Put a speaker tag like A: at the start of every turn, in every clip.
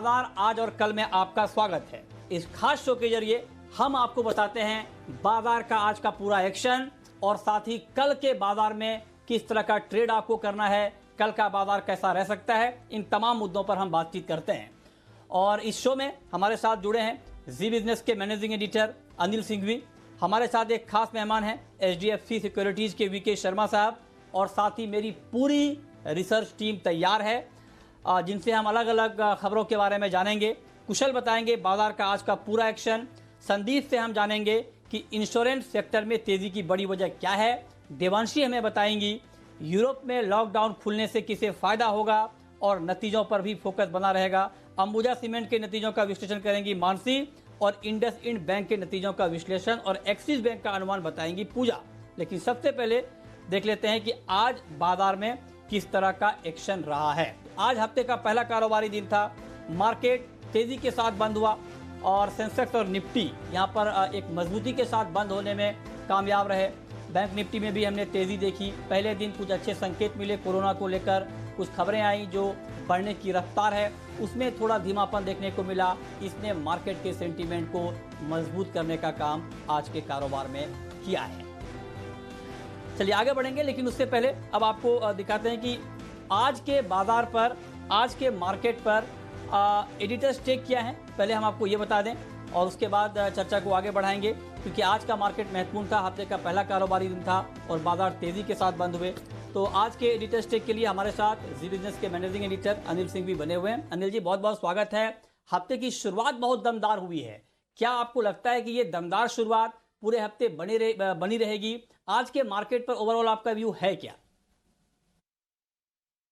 A: बाजार आज और कल में आपका स्वागत है। इस खास शो के जरिए हम आपको बताते हैं बाजार का आज का पूरा एक्शन और साथ ही कल के बाजार में किस तरह का ट्रेड आपको करना है, कल का बाजार कैसा रह सकता है, इन तमाम मुद्दों पर हम बातचीत करते हैं। और इस शो में हमारे साथ जुड़े हैं जी बिजनेस के मैनेजिंग एडिटर अनिल सिंघवी। हमारे साथ एक खास मेहमान हैं HDFC सिक्योरिटीज के VK शर्मा साहब, और साथ ही मेरी पूरी रिसर्च टीम तैयार है जिनसे हम अलग अलग खबरों के बारे में जानेंगे। कुशल बताएंगे बाजार का आज का पूरा एक्शन। संदीप से हम जानेंगे कि इंश्योरेंस सेक्टर में तेजी की बड़ी वजह क्या है। देवांशी हमें बताएंगी यूरोप में लॉकडाउन खुलने से किसे फायदा होगा और नतीजों पर भी फोकस बना रहेगा। अंबुजा सीमेंट के नतीजों का विश्लेषण करेंगी मानसी, और इंडसइंड बैंक के नतीजों का विश्लेषण और एक्सिस बैंक का अनुमान बताएंगी पूजा। लेकिन सबसे पहले देख लेते हैं कि आज बाजार में किस तरह का एक्शन रहा है। आज हफ्ते का पहला कारोबारी दिन था। मार्केट तेजी के साथ बंद हुआ और सेंसेक्स और निफ्टी यहां पर एक मजबूती के साथ बंद होने में कामयाब रहे। बैंक निफ्टी में भी हमने तेजी देखी। पहले दिन कुछ अच्छे संकेत मिले, कोरोना को लेकर कुछ खबरें आई जो बढ़ने की रफ्तार है उसमें थोड़ा धीमापन देखने को मिला। इसने मार्केट के सेंटीमेंट को मजबूत करने का काम आज के कारोबार में किया है। चलिए आगे बढ़ेंगे, लेकिन उससे पहले अब आपको दिखाते हैं कि आज के बाजार पर, आज के मार्केट पर एडिटर्स टेक किया है। पहले हम आपको ये बता दें और उसके बाद चर्चा को आगे बढ़ाएंगे, क्योंकि आज का मार्केट महत्वपूर्ण था। हफ्ते का पहला कारोबारी दिन था और बाजार तेजी के साथ बंद हुए। तो आज के एडिटर्स टेक के लिए हमारे साथ जी बिजनेस के मैनेजिंग एडिटर अनिल सिंह भी बने हुए हैं। अनिल जी, बहुत बहुत स्वागत है। हफ्ते की शुरुआत बहुत दमदार हुई है। क्या आपको लगता है कि ये दमदार शुरुआत पूरे हफ्ते बनी रहेगी? आज के मार्केट पर ओवरऑल आपका व्यू है क्या?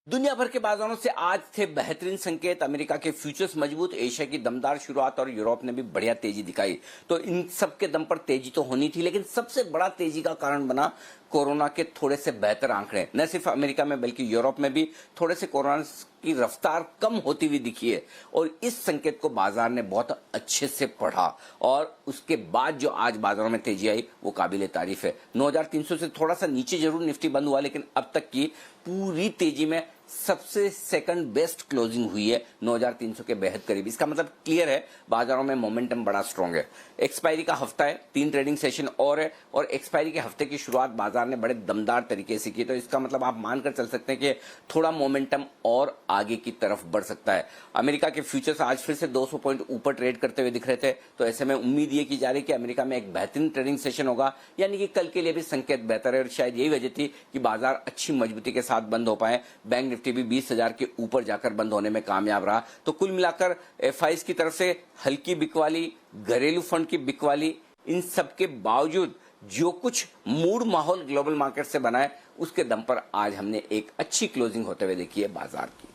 B: दुनिया भर के बाजारों से आज थे बेहतरीन संकेत। अमेरिका के फ्यूचर्स मजबूत, एशिया की दमदार शुरुआत और यूरोप ने भी बढ़िया तेजी दिखाई। तो इन सब के दम पर तेजी तो होनी थी, लेकिन सबसे बड़ा तेजी का कारण बना कोरोना के थोड़े से बेहतर आंकड़े। न सिर्फ अमेरिका में बल्कि यूरोप में भी थोड़े से कोरोना की रफ्तार कम होती हुई दिखी है, और इस संकेत को बाजार ने बहुत अच्छे से पढ़ा और उसके बाद जो आज बाजारों में तेजी आई वो काबिले तारीफ है। 9300 से थोड़ा सा नीचे जरूर निफ्टी बंद हुआ, लेकिन अब तक की पूरी तेजी में सबसे सेकंड बेस्ट क्लोजिंग हुई है 9300 के बेहद करीब। इसका मतलब क्लियर है बाजारों में मोमेंटम बड़ा स्ट्रांग है। एक्सपायरी का हफ्ता है, 3 ट्रेडिंग सेशन और है, और एक्सपायरी के हफ्ते की शुरुआत बाजार ने बड़े दमदार तरीके से की। तो इसका मतलब आप मानकर चल सकते हैं कि थोड़ा मोमेंटम और आगे की तरफ बढ़ सकता है। अमेरिका के फ्यूचर्स आज फिर से 200 पॉइंट ऊपर ट्रेड करते हुए दिख रहे थे। तो ऐसे में उम्मीद ये की जा रही कि अमेरिका में एक बेहतरीन ट्रेडिंग सेशन होगा, यानी कि कल के लिए भी संकेत बेहतर है। और शायद यही वजह थी कि बाजार अच्छी मजबूती के साथ बंद हो पाए। बैंक निफ्टी भी 20,000 के ऊपर जाकर बंद होने में कामयाब रहा। तो कुल मिलाकर FIs की तरफ से हल्की बिकवाली, घरेलू फंड की बिकवाली, इन सब के बावजूद जो कुछ मूड माहौल ग्लोबल मार्केट से बना है उसके दम पर आज हमने एक अच्छी क्लोजिंग होते हुए देखी है बाजार की।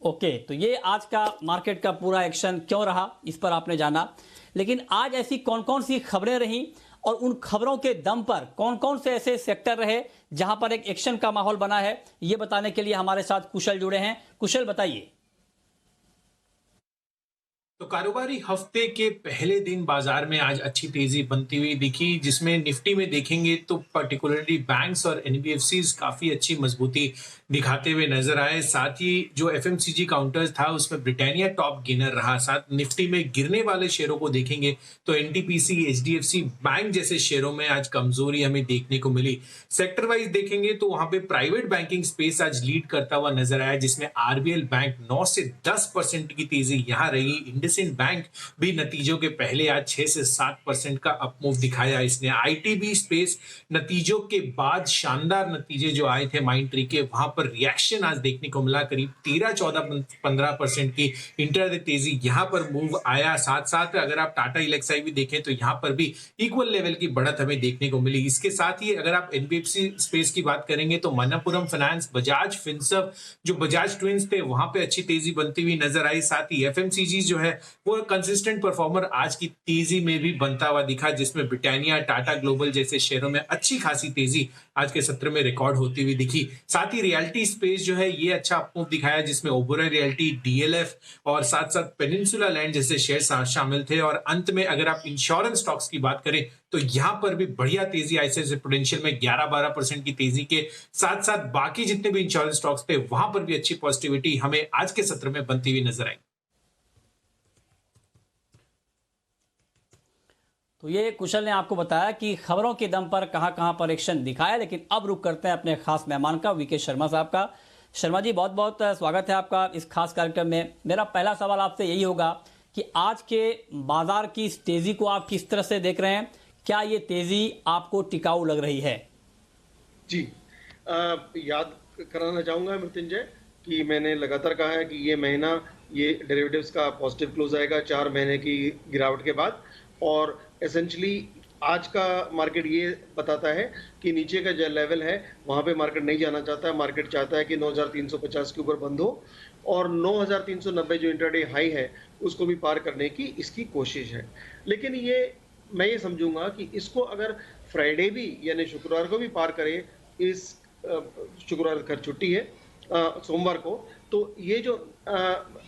A: ओके, तो ये आज का मार्केट का पूरा एक्शन क्यों रहा इस पर आपने जाना। लेकिन आज ऐसी कौन कौन सी खबरें रहीं और उन खबरों के दम पर कौन कौन से ऐसे सेक्टर रहे जहां पर एक एक्शन का माहौल बना है, ये बताने के लिए हमारे साथ कुशल जुड़े हैं। कुशल, बताइए।
C: तो कारोबारी हफ्ते के पहले दिन बाजार में आज अच्छी तेजी बनती हुई दिखी, जिसमें निफ्टी में देखेंगे तो पर्टिकुलरली बैंक्स और NBFCs काफी अच्छी मजबूती दिखाते हुए नजर आए। साथ ही जो FMCG काउंटर्स था उसमें ब्रिटानिया टॉप गेनर रहा। साथ निफ्टी में गिरने वाले शेयरों को देखेंगे तो NTPC, HDFC बैंक जैसे शेयरों में आज कमजोरी हमें देखने को मिली। सेक्टर वाइज देखेंगे तो वहां पे प्राइवेट बैंकिंग स्पेस आज लीड करता हुआ नजर आया, जिसमें RBL बैंक 9 से 10% की तेजी यहां रही। इंडसइंड बैंक भी नतीजों के पहले आज 6 से 7% का अपमूव दिखाया। इसने ITB स्पेस नतीजों के बाद शानदार नतीजे जो आए थे माइंड ट्री के, वहां पर रिएक्शन आज देखने को मिला। करीब 13-14-15% की इंटरडे तेजी यहां पर मूव आया। साथ साथ अगर आप टाटा इलेक्साई भी देखें तो यहां पर भी इक्वल लेवल की बढ़त हमें देखने को मिली। इसके साथ ही अगर आप NBFC स्पेस की बात करेंगे तो मनप्पुरम फाइनेंस, बजाज फिनसर्व, जो बजाज ट्विंस थे वहां पे अच्छी तेजी बनती हुई नजर आई। साथ ही FMCG जो है वो कंसिस्टेंट परफॉर्मर आज की तेजी में भी बनता हुआ दिखा, जिसमें ब्रिटानिया, टाटा ग्लोबल जैसे शेयरों में अच्छी खासी तेजी आज के सत्र में रिकॉर्ड होती हुई दिखी। साथ ही रियल्टी स्पेस जो है ये अच्छा मूव दिखाया, जिसमें ओबेरॉय रियल्टी, डीएलएफ और साथ साथ पेनिनसुला लैंड जैसे शेयर शामिल थे। और अंत में अगर आप इंश्योरेंस स्टॉक्स की बात करें तो यहां पर भी बढ़िया तेजी आईसीआईसीआई प्रूडेंशियल में 11-12% की तेजी के साथ साथ बाकी जितने भी इंश्योरेंस स्टॉक्स थे वहां पर भी अच्छी पॉजिटिविटी हमें आज के सत्र में बनती हुई नजर आई।
A: तो ये कुशल ने आपको बताया कि खबरों के दम पर कहां पर एक्शन दिखाया। लेकिन अब रुक करते हैं अपने खास मेहमान का, वीके शर्मा साहब का। शर्मा जी, बहुत बहुत स्वागत है आपका इस खास कार्यक्रम में। मेरा पहला सवाल आपसे यही होगा कि आज के बाजार की इस तेजी को आप किस तरह से देख रहे हैं? क्या ये तेजी आपको टिकाऊ लग रही है?
D: जी, याद कराना चाहूंगा मृत्युंजय कि मैंने लगातार कहा है कि ये महीना ये डेरिवेटिव्स का पॉजिटिव क्लोज आएगा 4 महीने की गिरावट के बाद। और एसेंशियली आज का मार्केट ये बताता है कि नीचे का जो लेवल है वहां पे मार्केट नहीं जाना चाहता है। मार्केट चाहता है कि 9350 के ऊपर बंद हो और 9390 जो इंट्राडे हाई है उसको भी पार करने की इसकी कोशिश है। लेकिन मैं ये समझूंगा कि इसको अगर फ्राइडे भी यानी शुक्रवार को भी पार करे, इस शुक्रवार का छुट्टी है सोमवार को, तो ये जो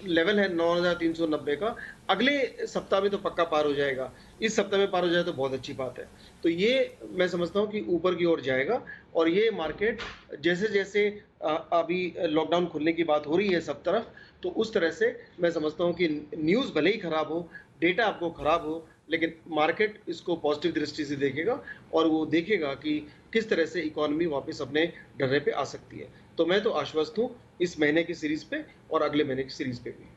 D: लेवल है 9390 का अगले सप्ताह में तो पक्का पार हो जाएगा। इस सप्ताह में पार हो जाए तो बहुत अच्छी बात है। तो ये मैं समझता हूँ कि ऊपर की ओर जाएगा। और ये मार्केट जैसे जैसे अभी लॉकडाउन खुलने की बात हो रही है सब तरफ, तो उस तरह से मैं समझता हूँ कि न्यूज़ भले ही खराब हो, डेटा आपको खराब हो, लेकिन मार्केट इसको पॉजिटिव दृष्टि से देखेगा और वो देखेगा कि किस तरह से इकोनॉमी वापस अपने ढर्रे पे आ सकती है। तो मैं तो आश्वस्त हूँ इस महीने की सीरीज पे और अगले महीने की सीरीज पे भी।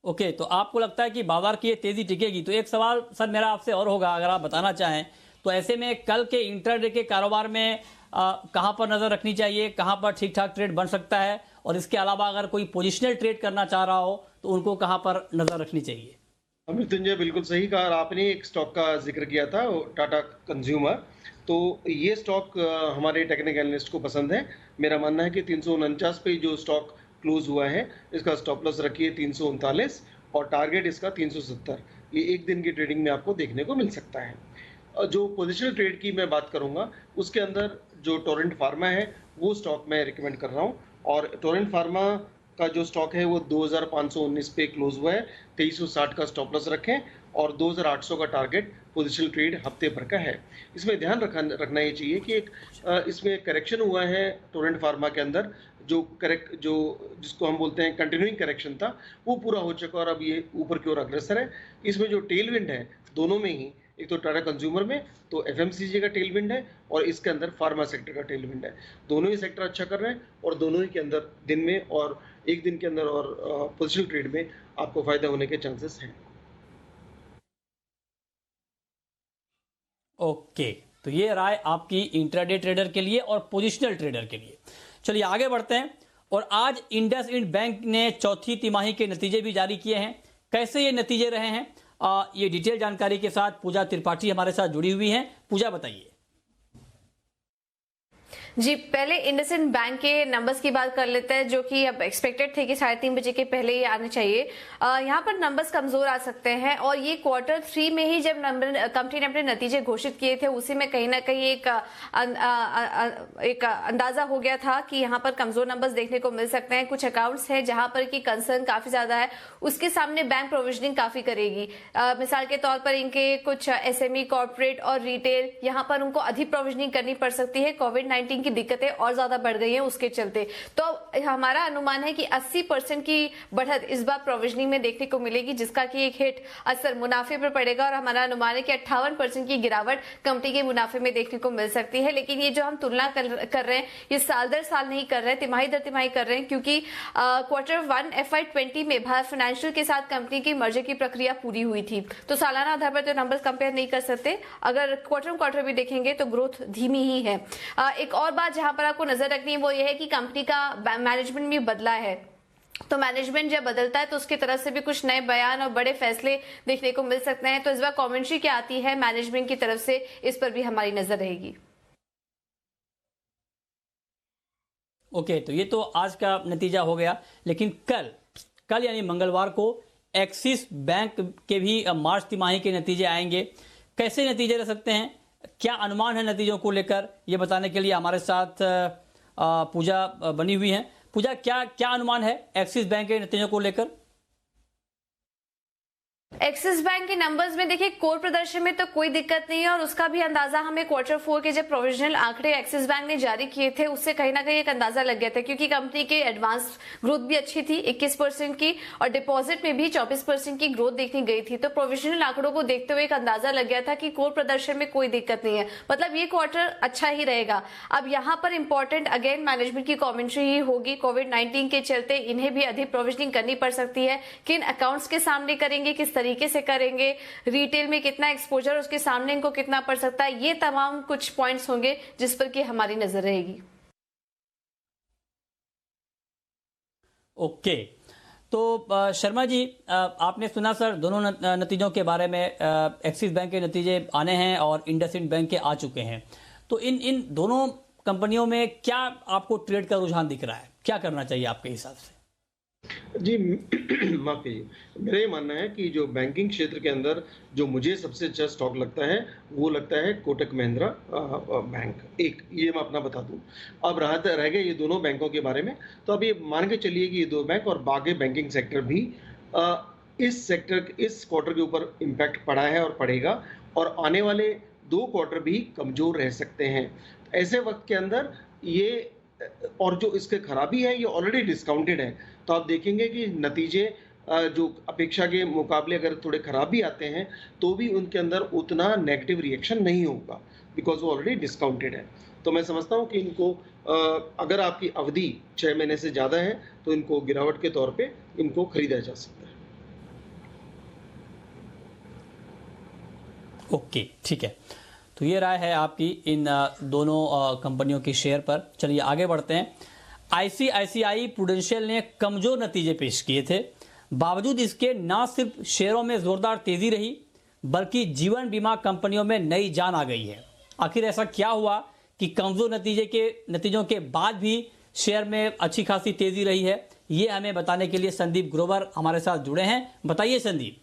A: ओके, तो आपको लगता है कि बाजार की ये तेजी टिकेगी? तो एक सवाल सर मेरा आपसे और होगा, अगर आप बताना चाहें तो ऐसे में कल के इंट्राडे के कारोबार में कहां पर नजर रखनी चाहिए, कहां पर ठीक ठाक ट्रेड बन सकता है? और इसके अलावा अगर कोई पोजिशनल ट्रेड करना चाह रहा हो तो उनको कहां पर नजर रखनी चाहिए?
D: मृत्युंजय, बिल्कुल सही कहा आपने। एक स्टॉक का जिक्र किया था, टाटा कंज्यूमर। तो ये स्टॉक हमारे टेक्निकल एनालिस्ट को पसंद है। मेरा मानना है कि 349 पे जो स्टॉक क्लोज हुआ है इसका स्टॉप लॉस रखिए 339 और टारगेट इसका 370। ये एक दिन की ट्रेडिंग में आपको देखने को मिल सकता है। जो पोजिशनल ट्रेड की मैं बात करूंगा उसके अंदर जो टोरेंट फार्मा है वो स्टॉक मैं रिकमेंड कर रहा हूँ। और टोरेंट फार्मा का जो स्टॉक है वो 2519 पे क्लोज हुआ है। 2360 का स्टॉप लॉस रखें और 2800 का टारगेट पोजिशनल ट्रेड हफ्ते भर का है। इसमें ध्यान रखना ये चाहिए कि एक इसमें करेक्शन हुआ है टोरेंट फार्मा के अंदर, जो जिसको हम बोलते हैं कंटिन्यूइंग करेक्शन था, वो पूरा हो चुका और अब ये ऊपर की ओर अग्रसर है। इसमें जो टेल विंड है दोनों में ही, एक तो टाटा कंज्यूमर में तो एफएमसीजी का टेल विंड है और इसके अंदर फार्मा सेक्टर का टेल विंड है। दोनों ही सेक्टर अच्छा कर रहे हैं और दोनों ही के अंदर दिन में और एक दिन के अंदर और पोजिशनल ट्रेड में आपको फायदा होने के चांसेस हैं।
A: ओके, तो ये राय आपकी इंट्राडे ट्रेडर के लिए और पोजिशनल ट्रेडर के लिए। चलिए आगे बढ़ते हैं। और आज इंडसइंड बैंक ने चौथी तिमाही के नतीजे भी जारी किए हैं। कैसे ये नतीजे रहे हैं, ये डिटेल जानकारी के साथ पूजा त्रिपाठी हमारे साथ जुड़ी हुई हैं। पूजा, बताइए।
E: जी, पहले इंडसइंड बैंक के नंबर्स की बात कर लेते हैं, जो कि अब एक्सपेक्टेड थे कि 3:30 बजे के पहले ही आने चाहिए। यहाँ पर नंबर्स कमजोर आ सकते हैं और ये Q3 में ही जब कंपनी ने अपने नतीजे घोषित किए थे उसी में कहीं ना कहीं एक अंदाजा हो गया था कि यहाँ पर कमजोर नंबर्स देखने को मिल सकते हैं। कुछ अकाउंट्स हैं जहां पर की कंसर्न काफी ज्यादा है, उसके सामने बैंक प्रोविजनिंग काफी करेगी। मिसाल के तौर पर इनके कुछ SME, कॉर्पोरेट और रिटेल, यहाँ पर उनको अधिक प्रोविजनिंग करनी पड़ सकती है। कोविड-19 की दिक्कतें और ज्यादा बढ़ गई हैं उसके चलते। तो हमारा अनुमान है कि 80% की बढ़त इस बार प्रोविजनिंग में देखने को मिलेगी, जिसका कि एक हिट असर मुनाफे पर पड़ेगा। और हमारा अनुमान है कि 58% की गिरावट कंपनी के मुनाफे में देखने को मिल सकती है। लेकिन ये जो हम तुलना कर रहे हैं ये साल दर साल नहीं कर रहे हैं, तिमाही दर तिमाही कर रहे हैं, क्योंकि Q1 FY20 में भारत फाइनेंशियल के साथ कंपनी की मर्जर की प्रक्रिया पूरी हुई थी। तो सालाना आधार पर तो नंबर्स कंपेयर नहीं कर सकते। अगर क्वार्टर भी देखेंगे तो ग्रोथ धीमी ही है। एक और बात जहां पर आपको नजर रखनी है वो ये है कि कंपनी का मैनेजमेंट भी बदला है। तो मैनेजमेंट जब बदलता है तो उसकी तरफ से भी कुछ नए बयान और बड़े फैसले देखने को मिल सकते हैं। तो इस बार कमेंट्री क्या आती है मैनेजमेंट की तरफ से, इस पर भी हमारी नजर रहेगी।
A: ओके, तो ये तो आज का नतीजा हो गया, लेकिन कल यानी मंगलवार को एक्सिस बैंक के भी मार्च तिमाही के नतीजे आएंगे। कैसे नतीजे रह सकते हैं, क्या अनुमान है नतीजों को लेकर, ये बताने के लिए हमारे साथ पूजा बनी हुई है। पूजा, क्या अनुमान है एक्सिस बैंक के नतीजों को लेकर?
E: एक्सिस बैंक के नंबर्स में देखिए कोर प्रदर्शन में तो कोई दिक्कत नहीं है, और उसका भी अंदाजा हमें Q4 के जब प्रोविजनल आंकड़े एक्सिस बैंक ने जारी किए थे उससे कहीं ना कहीं एक अंदाजा लग गया था, क्योंकि कंपनी के एडवांस ग्रोथ भी अच्छी थी 21% की, और डिपॉजिट में भी 24% की ग्रोथ देखने गई थी। तो प्रोविजनल आंकड़ों को देखते हुए एक अंदाजा लग गया था कि कोर प्रदर्शन में कोई दिक्कत नहीं है, मतलब ये क्वार्टर अच्छा ही रहेगा। अब यहाँ पर इंपॉर्टेंट अगेन मैनेजमेंट की कॉमेंट्री ही होगी। कोविड-19 के चलते इन्हें भी अधिक प्रोविजनिंग करनी पड़ सकती है, किन अकाउंट्स के सामने करेंगे, किस तरीके से करेंगे, रिटेल में कितना एक्सपोजर उसके सामने इनको कितना पड़ सकता है, ये तमाम कुछ पॉइंट्स होंगे जिस पर कि हमारी नजर रहेगी।
A: ओके, तो शर्मा जी, आपने सुना सर दोनों नतीजों के बारे में। एक्सिस बैंक के नतीजे आने हैं और इंडसइंड बैंक के आ चुके हैं, तो इन दोनों कंपनियों में क्या आपको ट्रेड का रुझान दिख रहा है, क्या करना चाहिए आपके हिसाब से?
D: जी माफ कीजिए, मेरा ये मानना है कि जो बैंकिंग क्षेत्र के अंदर जो मुझे सबसे अच्छा स्टॉक लगता है वो लगता है कोटक महिंद्रा बैंक। एक ये मैं अपना बता दूं। अब रह गए ये दोनों बैंकों के बारे में, तो अब ये मान के चलिए कि ये दो बैंक और बाकी बैंकिंग सेक्टर भी इस क्वार्टर के ऊपर इम्पैक्ट पड़ा है और पड़ेगा, और आने वाले 2 क्वार्टर भी कमजोर रह सकते हैं। ऐसे वक्त के अंदर ये, और जो इसके खराबी है ये ऑलरेडी डिस्काउंटेड है, तो आप देखेंगे कि नतीजे जो अपेक्षा के मुकाबले अगर थोड़े खराब भी आते हैं तो भी उनके अंदर उतना नेगेटिव रिएक्शन नहीं होगा, बिकॉज वो ऑलरेडी डिस्काउंटेड है। तो मैं समझता हूं कि इनको अगर आपकी अवधि 6 महीने से ज़्यादा है तो इनको गिरावट के तौर पे इनको खरीदा जा सकता है।
A: ओके, ठीक है, तो ये राय है आपकी इन दोनों कंपनियों की शेयर पर। चलिए आगे बढ़ते हैं। आईसीआईसीआई प्रूडेंशियल ने कमजोर नतीजे पेश किए थे, बावजूद इसके न सिर्फ शेयरों में जोरदार तेजी रही बल्कि जीवन बीमा कंपनियों में नई जान आ गई है। आखिर ऐसा क्या हुआ कि कमजोर नतीजों के बाद भी शेयर में अच्छी खासी तेजी रही है, ये हमें बताने के लिए संदीप ग्रोवर हमारे साथ जुड़े हैं। बताइए संदीप।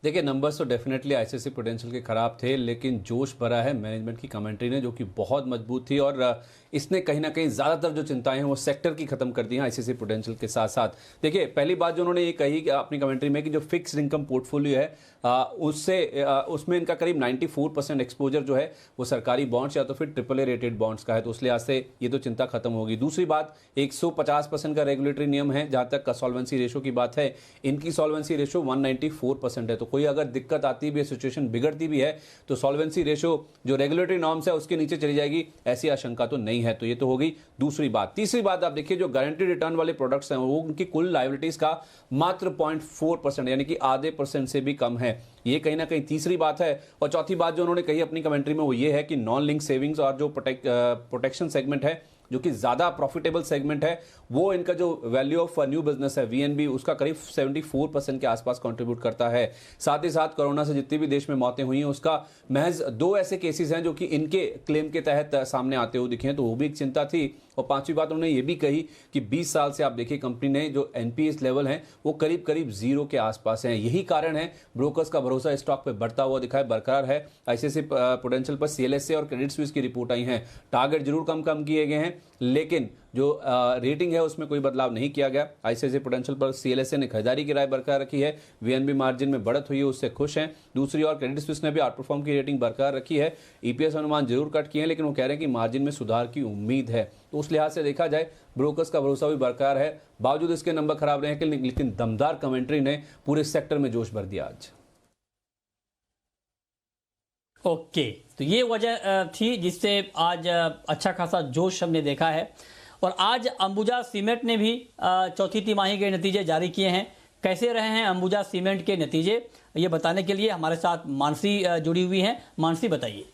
F: देखिए, नंबर्स तो डेफिनेटली आईसीआईसीआई प्रूडेंशियल के खराब थे, लेकिन जोश भरा है मैनेजमेंट की कमेंट्री ने, जो कि बहुत मजबूत थी, और इसने कहीं ना कहीं ज़्यादातर जो चिंताएं हैं वो सेक्टर की खत्म कर दी हैं आईसीआईसीआई प्रूडेंशियल के साथ साथ। देखिए, पहली बात जो उन्होंने ये कही कि अपनी कमेंट्री में कि जो फिक्स्ड इनकम पोर्टफोलियो है उसमें इनका करीब 94% एक्सपोजर जो है वो सरकारी बॉन्ड्स या तो फिर AAA रेटेड बॉन्ड्स का है, तो उस लिहाज से ये तो चिंता खत्म होगी। दूसरी बात, 150% का रेगुलेटरी नियम है जहां तक सॉल्वेंसी रेशो की बात है, इनकी सॉल्वेंसी रेशो 194% है, तो कोई अगर दिक्कत आती भी है, सिचुएशन बिगड़ती भी है, तो सॉल्वेंसी रेशो जो रेगुलेटरी नॉर्म्स है उसके नीचे चली जाएगी, ऐसी आशंका तो नहीं है। तो ये तो हो गई दूसरी बात। तीसरी बात, आप देखिए जो गारंटी रिटर्न वाले प्रोडक्ट्स हैं वो उनकी कुल लायबिलिटीज का मात्र 0.4% यानी कि आधे % से भी कम है, ये कहीं ना कहीं तीसरी बात है। और चौथी बात जो उन्होंने कही अपनी कमेंट्री में वो ये है कि नॉन लिंक सेविंग्स और जो प्रोटेक्शन सेगमेंट है जो कि ज्यादा प्रॉफिटेबल सेगमेंट है, वो इनका जो वैल्यू ऑफ न्यू बिजनेस है VNB उसका करीब 74% के आसपास कंट्रीब्यूट करता है। साथ ही साथ कोरोना से जितनी भी देश में मौतें हुई हैं उसका महज 2 ऐसे केसेस हैं जो कि इनके क्लेम के तहत सामने आते हुए दिखे हैं, तो वो भी एक चिंता थी। और पांचवी बात उन्होंने ये भी कही कि 20 साल से आप देखिए कंपनी ने जो NPS लेवल है वो करीब करीब 0 के आसपास है। यही कारण है ब्रोकर्स का भरोसा स्टॉक पे बढ़ता हुआ दिखा है, बरकरार है। आईसीआईसीआई प्रूडेंशियल पर CLSA और क्रेडिट स्विस की रिपोर्ट आई हैं, टारगेट जरूर कम किए गए हैं लेकिन जो रेटिंग है उसमें कोई बदलाव नहीं किया गया। आईसीआईसीआई प्रूडेंशियल पर CLSA ने खरीदारी की राय बरकरार रखी है, VNB मार्जिन में बढ़त हुई है उससे खुश हैं। दूसरी ओर क्रेडिट स्विस ने भी आउटपरफॉर्म की रेटिंग बरकरार रखी है, EPS अनुमान जरूर कट किए हैं लेकिन वो कह रहे हैं कि मार्जिन में सुधार की उम्मीद है। तो उस लिहाज से देखा जाए ब्रोकर्स का भरोसा भी बरकरार है, बावजूद इसके नंबर खराब रहे हैं लेकिन दमदार कमेंट्री ने पूरे सेक्टर में जोश भर दिया आज।
A: ओके, तो ये वजह थी जिससे आज अच्छा खासा जोश हमने देखा है। और आज अंबुजा सीमेंट ने भी चौथी तिमाही के नतीजे जारी किए हैं। कैसे रहे हैं अंबुजा सीमेंट के नतीजे, ये बताने के लिए हमारे साथ मानसी जुड़ी हुई हैं। मानसी, बताइए।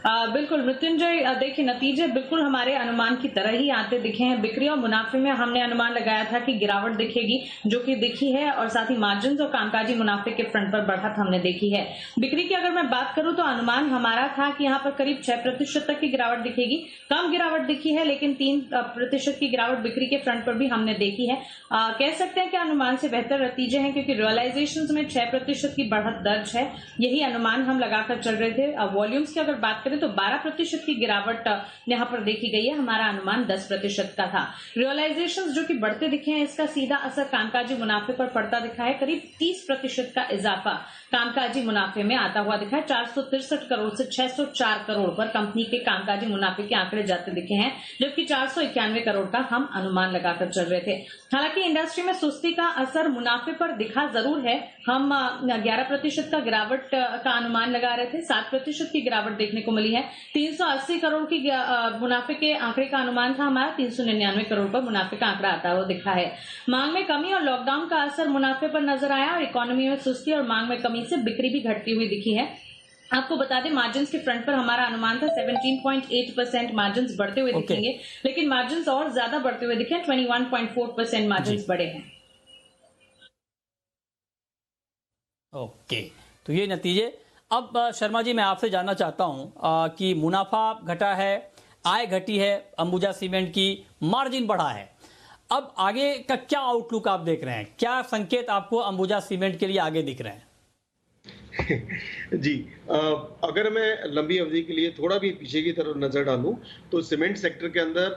G: बिल्कुल मृत्युंजय, देखिए नतीजे बिल्कुल हमारे अनुमान की तरह ही आते दिखे हैं। बिक्री और मुनाफे में हमने अनुमान लगाया था कि गिरावट दिखेगी, जो कि दिखी है, और साथ ही मार्जिन और कामकाजी मुनाफे के फ्रंट पर बढ़त हमने देखी है। बिक्री की अगर मैं बात करूं तो अनुमान हमारा था कि यहाँ पर करीब 6% तक की गिरावट दिखेगी। कम गिरावट दिखी है, लेकिन 3% की गिरावट बिक्री के फ्रंट पर भी हमने देखी है। कह सकते हैं कि अनुमान से बेहतर नतीजे हैं, क्योंकि रियलाइजेशन में 6% की बढ़त दर्ज है। यही अनुमान हम लगाकर चल रहे थे। वॉल्यूम्स की अगर बात करें तो 12% की गिरावट यहाँ पर देखी गई है। हमारा अनुमान 10% का था। रियलाइजेशंस जो कि बढ़ते दिखे हैं, इसका सीधा असर कामकाजी मुनाफे पर पड़ता दिखा है। करीब 30% का इजाफा कामकाजी मुनाफे में आता हुआ दिखा है। 463 करोड़ से 604 करोड़ पर कंपनी के कामकाजी मुनाफे के आंकड़े जाते दिखे हैं, जबकि 491 करोड़ का हम अनुमान लगाकर चल रहे थे। हालांकि इंडस्ट्री में सुस्ती का असर मुनाफे पर दिखा जरूर है। हम 11% का गिरावट का अनुमान लगा रहे थे, 7% की गिरावट देखने को मिली है। 380 करोड़ की मुनाफे के आंकड़े का अनुमान था हमारा, 399 करोड़ पर मुनाफे का आंकड़ा आता हुआ दिखा है। मांग में कमी और लॉकडाउन का असर मुनाफे पर नजर आया, और इकोनॉमी में सुस्ती और मांग में कमी से बिक्री भी घटती हुई दिखी है। आपको बता दें, मार्जिन के फ्रंट पर हमारा अनुमान था 17.8% मार्जिन बढ़ते हुए दिखेंगे, लेकिन मार्जिन और ज्यादा बढ़ते हुए दिखे। 21.4% मार्जिन बढ़े हैं।
A: ओके, तो ये नतीजे। अब शर्मा जी, मैं आपसे जानना चाहता हूं कि मुनाफा घटा है, आय घटी है अंबुजा सीमेंट की, मार्जिन बढ़ा है। अब आगे का क्या आउटलुक आप देख रहे हैं? क्या संकेत आपको अंबुजा सीमेंट के लिए आगे दिख रहे हैं?
D: जी, अगर मैं लंबी अवधि के लिए थोड़ा भी पीछे की तरफ नजर डालूं तो सीमेंट सेक्टर के अंदर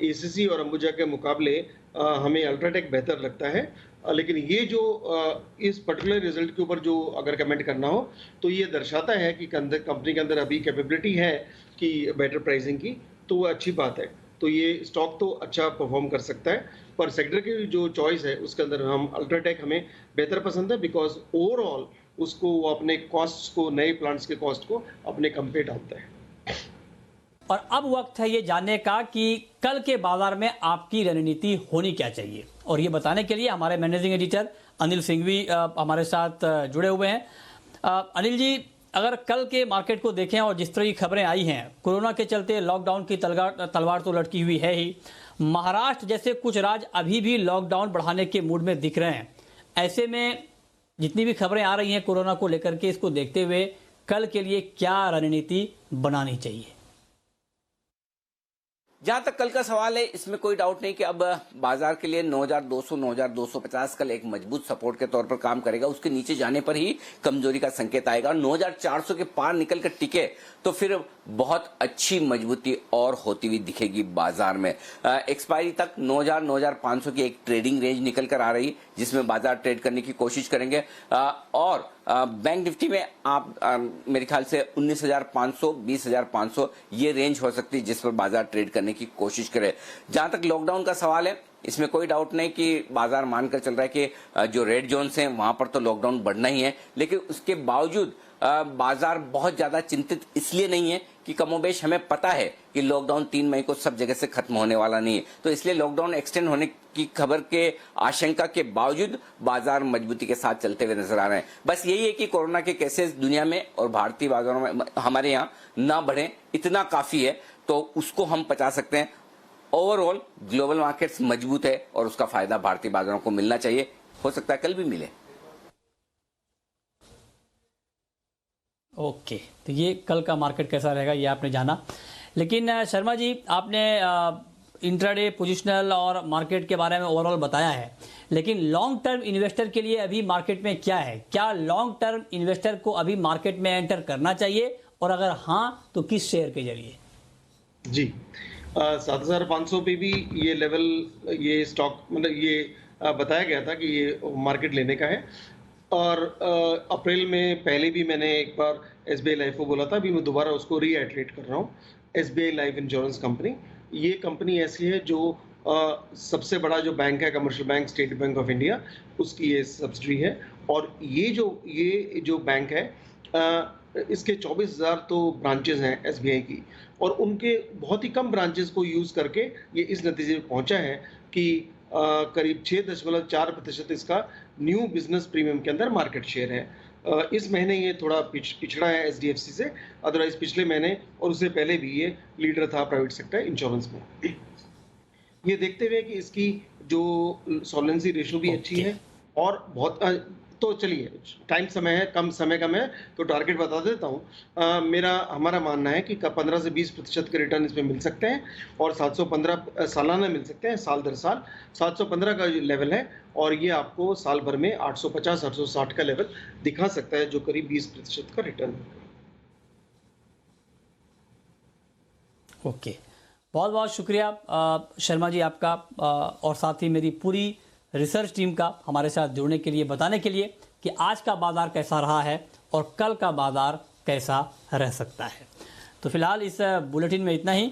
D: एसीसी और अंबुजा के मुकाबले हमें अल्ट्राटेक बेहतर लगता है। लेकिन ये जो इस पर्टिकुलर रिजल्ट के ऊपर जो अगर कमेंट करना हो तो ये दर्शाता है कि कंपनी के अंदर अभी कैपेबिलिटी है कि बेटर प्राइसिंग की, तो वो अच्छी बात है। तो ये स्टॉक तो अच्छा परफॉर्म कर सकता है, पर सेक्टर की जो चॉइस है उसके अंदर हम अल्ट्राटेक हमें बेहतर पसंद है, बिकॉज ओवरऑल उसको वो अपने कॉस्ट को, नए प्लांट्स के कॉस्ट को अपने कम पे डालता है।
A: और अब वक्त है ये जानने का कि कल के बाजार में आपकी रणनीति होनी क्या चाहिए, और ये बताने के लिए हमारे मैनेजिंग एडिटर अनिल सिंघवी हमारे साथ जुड़े हुए हैं। अनिल जी, अगर कल के मार्केट को देखें और जिस तरह की खबरें आई हैं, कोरोना के चलते लॉकडाउन की तलवार तो लटकी हुई है ही। महाराष्ट्र जैसे कुछ राज्य अभी भी लॉकडाउन बढ़ाने के मूड में दिख रहे हैं। ऐसे में जितनी भी खबरें आ रही हैं कोरोना को लेकर के, इसको देखते हुए कल के लिए क्या रणनीति बनानी चाहिए?
B: जहां तक कल का सवाल है, इसमें कोई डाउट नहीं कि अब बाजार के लिए 9200 9250 कल एक मजबूत सपोर्ट के तौर पर काम करेगा। उसके नीचे जाने पर ही कमजोरी का संकेत आएगा। 9400 के पार निकल कर टिके तो फिर बहुत अच्छी मजबूती और होती हुई दिखेगी बाजार में। एक्सपायरी तक 9000 9500 की एक ट्रेडिंग रेंज निकल कर आ रही, जिसमें बाजार ट्रेड करने की कोशिश करेंगे। और बैंक निफ्टी में आप मेरे ख्याल से 19500 20500 ये रेंज हो सकती है जिस पर बाजार ट्रेड करने की कोशिश करे। जहां तक लॉकडाउन का सवाल है, इसमें कोई डाउट नहीं कि बाजार मानकर चल रहा है कि जो रेड जोन्स हैं वहां पर तो लॉकडाउन बढ़ना ही है, लेकिन उसके बावजूद बाजार बहुत ज्यादा चिंतित इसलिए नहीं है कि कमोबेश हमें पता है कि लॉकडाउन 3 मई को सब जगह से खत्म होने वाला नहीं है। तो इसलिए लॉकडाउन एक्सटेंड होने की खबर के आशंका के बावजूद बाजार मजबूती के साथ चलते हुए नजर आ रहे हैं। बस यही है कि कोरोना के केसेस दुनिया में और भारतीय बाजारों में, हमारे यहाँ ना बढ़े, इतना काफी है, तो उसको हम बचा सकते हैं। ओवरऑल ग्लोबल मार्केट्स मजबूत है और उसका फायदा भारतीय बाजारों को मिलना चाहिए। हो सकता है कल भी मिले।
A: ओके, तो ये कल का मार्केट कैसा रहेगा ये आपने जाना। लेकिन शर्मा जी, आपने इंट्राडे, पोजिशनल और मार्केट के बारे में ओवरऑल बताया है, लेकिन लॉन्ग टर्म इन्वेस्टर के लिए अभी मार्केट में क्या है? क्या लॉन्ग टर्म इन्वेस्टर को अभी मार्केट में एंटर करना चाहिए, और अगर हाँ तो किस शेयर के जरिए?
D: जी, 7500 पे भी ये लेवल, ये स्टॉक, मतलब ये बताया गया था कि ये मार्केट लेने का है। और अप्रैल में पहले भी मैंने एक बार SBI लाइफ को बोला था, अभी मैं दोबारा उसको रीआइटरेट कर रहा हूँ। SBI लाइफ इंश्योरेंस कंपनी, ये कंपनी ऐसी है जो सबसे बड़ा जो बैंक है, commercial bank, state bank of India, उसकी ये सब्सिडरी है। और ये जो बैंक है, इसके 24,000 तो ब्रांचेज हैं SBI की, और उनके बहुत ही कम ब्रांचेज को यूज करके ये इस नतीजे पे पहुंचा है कि करीब 6.4% इसका न्यू बिजनेस प्रीमियम के अंदर मार्केट शेयर है। इस महीने ये थोड़ा पिछड़ा है एचडीएफसी से, अदरवाइज पिछले महीने और उससे पहले भी ये लीडर था प्राइवेट सेक्टर इंश्योरेंस में। ये देखते हुए कि इसकी जो सॉल्वेंसी रेशियो भी अच्छी है और बहुत तो चलिए समय कम है तो टारगेट बता देता हूँ। हमारा मानना है कि 15 से 20% के रिटर्न इसमें मिल सकते हैं और 715 सालाना मिल सकते हैं, साल दर साल 715 का जो लेवल है और ये आपको साल भर में 850-860 का लेवल दिखा सकता है, जो करीब 20% का रिटर्न है।
A: ओके, बहुत बहुत शुक्रिया शर्मा जी आपका, और साथ ही मेरी पूरी रिसर्च टीम का हमारे साथ जुड़ने के लिए, बताने के लिए कि आज का बाजार कैसा रहा है और कल का बाजार कैसा रह सकता है। तो फिलहाल इस बुलेटिन में इतना ही।